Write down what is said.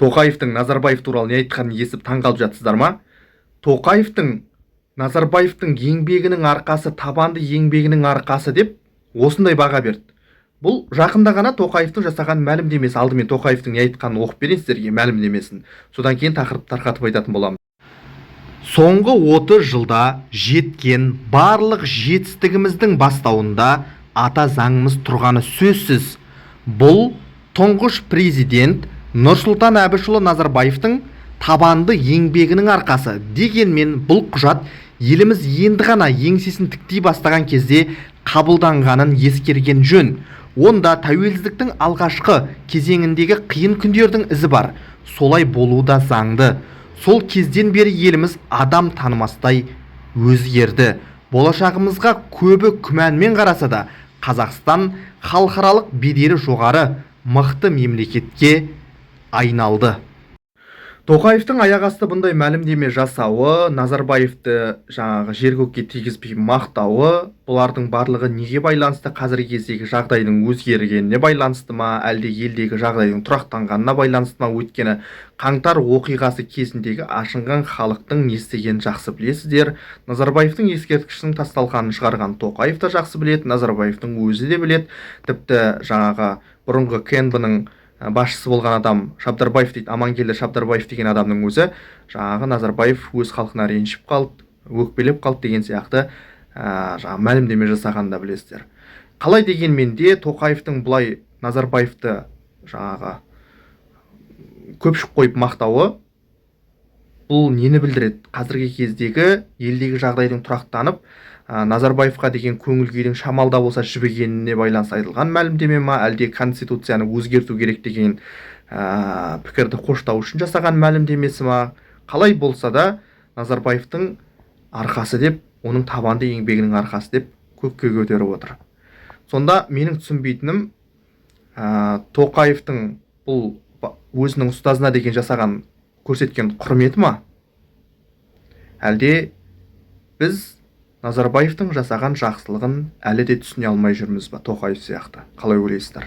Тоқаевтың Назарбаев туралы не айтқанын естіп таңғалып жатсыздар ма? Тоқаевтың Назарбаевтың еңбегінің арқасы, табанды еңбегінің арқасы деп осындай баға берді. Бұл жақында ғана Тоқаевтың жасаған мәлімдемесі. Алдымен Тоқаевтың не айтқанын оқып берейін сіздерге, мәлімдемесін. Содан кейін тақырып тарқатып айтатын боламын. Соңғы 30 жылда жеткен барлық жетістігіміздің бастауында ата заңымыз тұрғаны сөзсіз. Бұл тұңғыш президент Нұрсұлтан Әбішұлы Назарбаевтың табанды еңбегінің арқасы. Дегенмен бұл құжат еліміз енді ғана еңсесін тіктей бастаған кезде қабылданғанын ескерген жөн. Онда тәуелсіздіктің алғашқы кезеңіндегі қиын күндердің ізі бар. Солай болуы да заңды. Сол кезден бері еліміз адам танымастай өзгерді. Болашағымызға көбі күмәнмен қараса да, Қазақстан халықаралық беделі жоғары мықты мемлекетке айналды. Тоқаевтың аяқ асты бұндай мәлімдеме жасауы, Назарбаевты жер-көкке тигізбей мақтауы, бұлардың барлығы неге байланысты? Қазіргі кездегі жағдайдың өзгергеніне байланысты ма, әлде елдегі жағдайдың тұрақтанғанына байланысты ма? Өйткені қаңтар оқиғасы кезіндегі ашынған халықтың не істегенін жақсы білесіздер. Назарбаевтың ескерткішінің тасталғанын шығарған Тоқаев та жақсы біледі, Назарбаевтың өзі де біледі. Тіпті бұрынғы КНБ-ның басшысы болған адам Шабдарбаев дейді, Амангелді Шабдарбаев деген адамның өзі Назарбаев өз халқына ренжіп қалды, өкпелеп қалды деген сияқты мәлімдеме жасағанын да білесіздер. Қалай дегенмен де Тоқаевтың бұлай Назарбаевты көпшік қойып мақтауы бұл нені білдіреді? Қазіргі кездегі елдегі жағдайдың тұрақтанып, Назарбаевқа деген көңіл күйдің шамалда болса жібігеніне байланысты айтылған мәлімдеме ма, әлде конституцияны өзгерту керек деген пікірді қоштау үшін жасаған мәлімдемесі ма? Қалай болса да Назарбаевтың арқасы деп, оның табанды еңбегінің арқасы деп көкке көтеріп отыр. Сонда менің түсінбейтінім, Тоқаевтың бұл өзінің ұстазына деген жасаған көрсеткен құрметі ма? Әлде біз Назарбаевтың жасаған жақсылығын әлі де түсіне алмай жүрміз ба, Тоқаев сияқты? Қалай ойлайсыздар?